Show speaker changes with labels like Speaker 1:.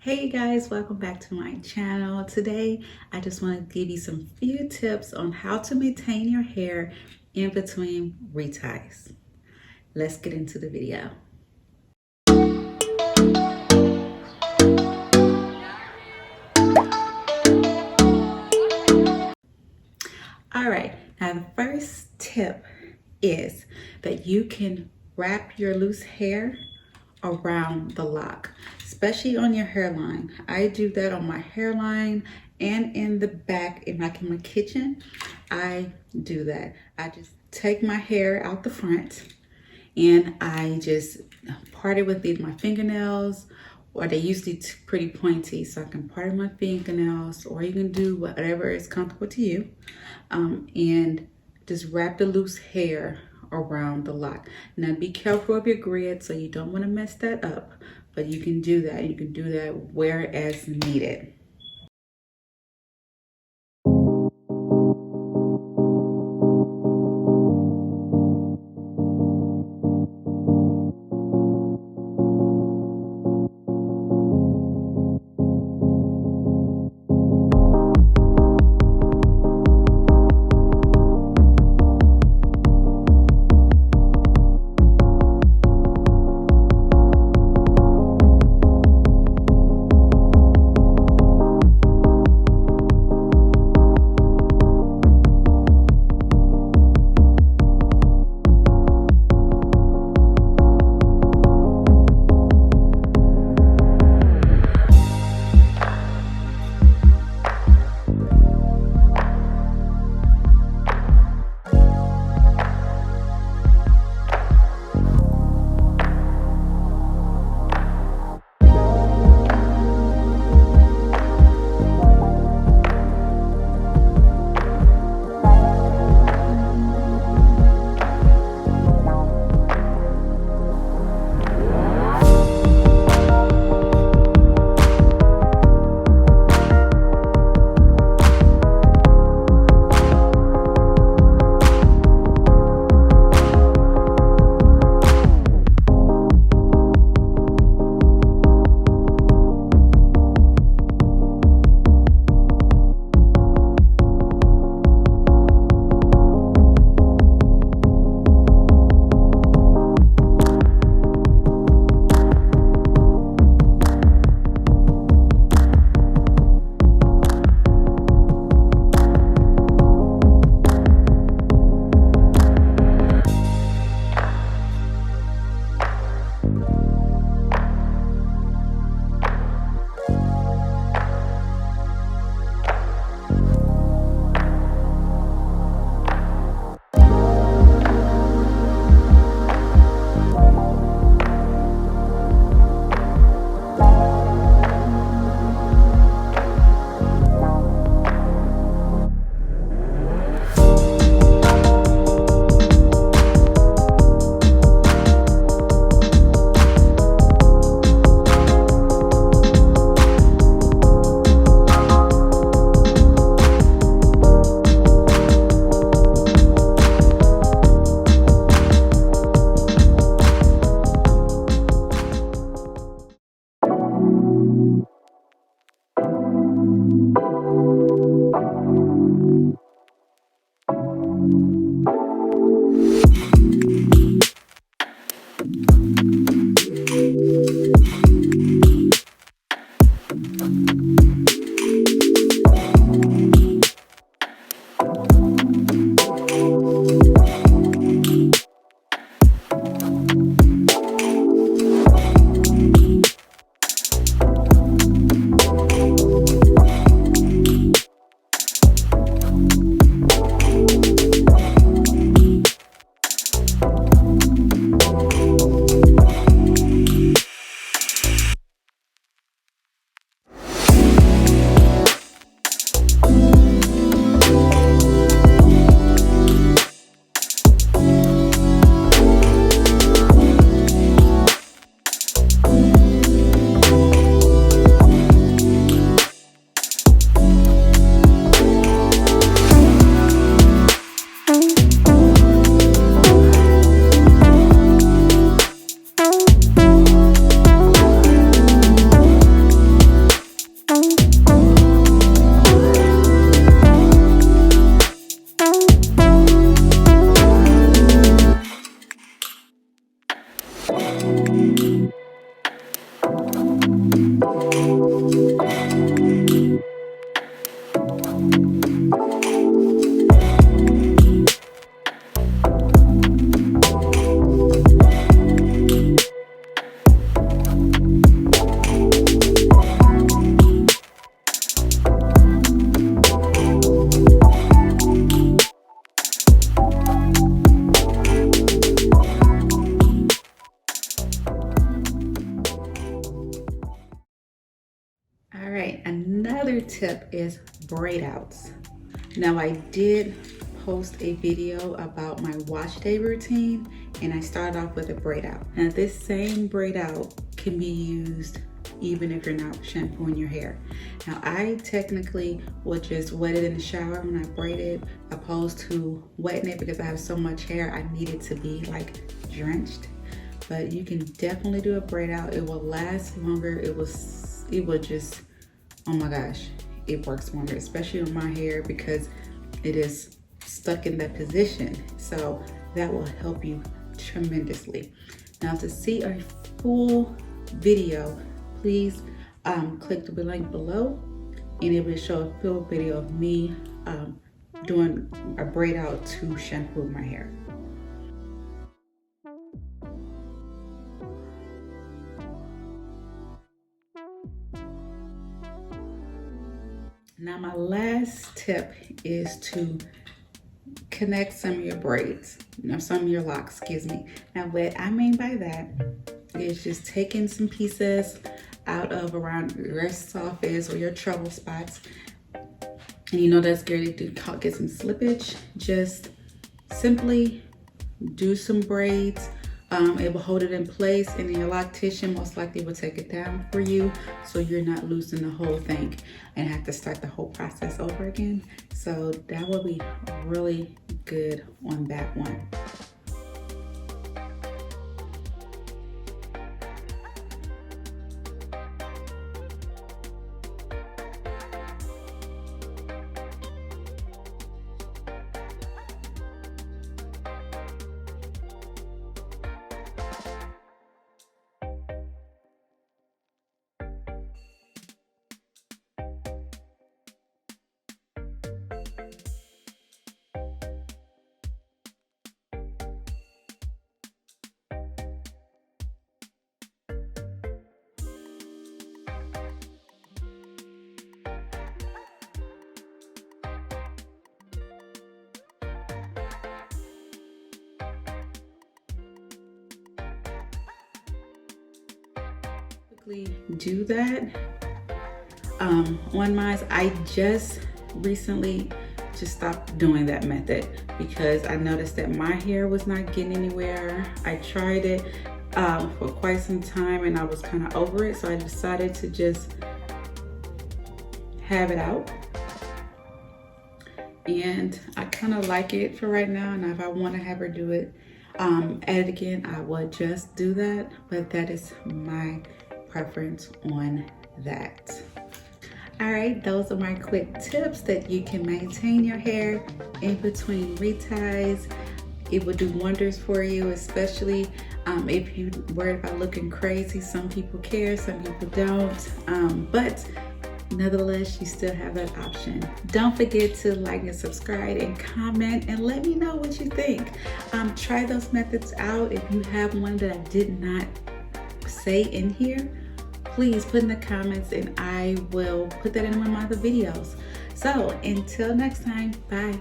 Speaker 1: Hey guys, welcome back to my channel. Today I just want to give you some few tips on how to maintain your hair in between reties. Let's get into the video. All right, now the first tip is that you can wrap your loose hair around the lock, especially on your hairline. I do that on my hairline and in the back, in my kitchen. I do that. I just take my hair out the front and I just part it with either my fingernails, or they usually pretty pointy, so I can part my fingernails, or you can do whatever is comfortable to you, and just wrap the loose hair around the lock. Now be careful of your grid, so you don't want to mess that up, but you can do that. You can do that where as needed. All right, another tip is braid outs. Now I did post a video about my wash day routine and I started off with a braid out. Now this same braid out can be used even if you're not shampooing your hair. Now I technically would just wet it in the shower when I braid it, opposed to wetting it because I have so much hair I need it to be like drenched. But you can definitely do a braid out. It will last longer. It will just, oh my gosh, it works wonders, especially on my hair because it is stuck in that position. So that will help you tremendously. Now to see a full video, please click the link below and it will show a full video of me doing a braid out to shampoo my hair. Now my last tip is to connect some of your braids, some of your locks, excuse me. Now what I mean by that is just taking some pieces out of around your softest or your trouble spots. And you know that's good to get some slippage. Just simply do some braids. It will hold it in place and your loctician most likely will take it down for you so you're not losing the whole thing and have to start the whole process over again. So that will be really good on that one. Do that on mine. I just recently stopped doing that method because I noticed that my hair was not getting anywhere. I tried it for quite some time and I was kind of over it, so I decided to just have it out, and I kind of like it for right now. And if I want to have her do it add it again, I would just do that, but that is my preference on that. All right, those are my quick tips that you can maintain your hair in between reties. It will do wonders for you, especially if you worry about looking crazy. Some people care, some people don't, but nevertheless, you still have that option. Don't forget to like and subscribe and comment and let me know what you think. Try those methods out. If you have one that I did not say in here, please put in the comments and I will put that in one of my other videos. So until next time, bye.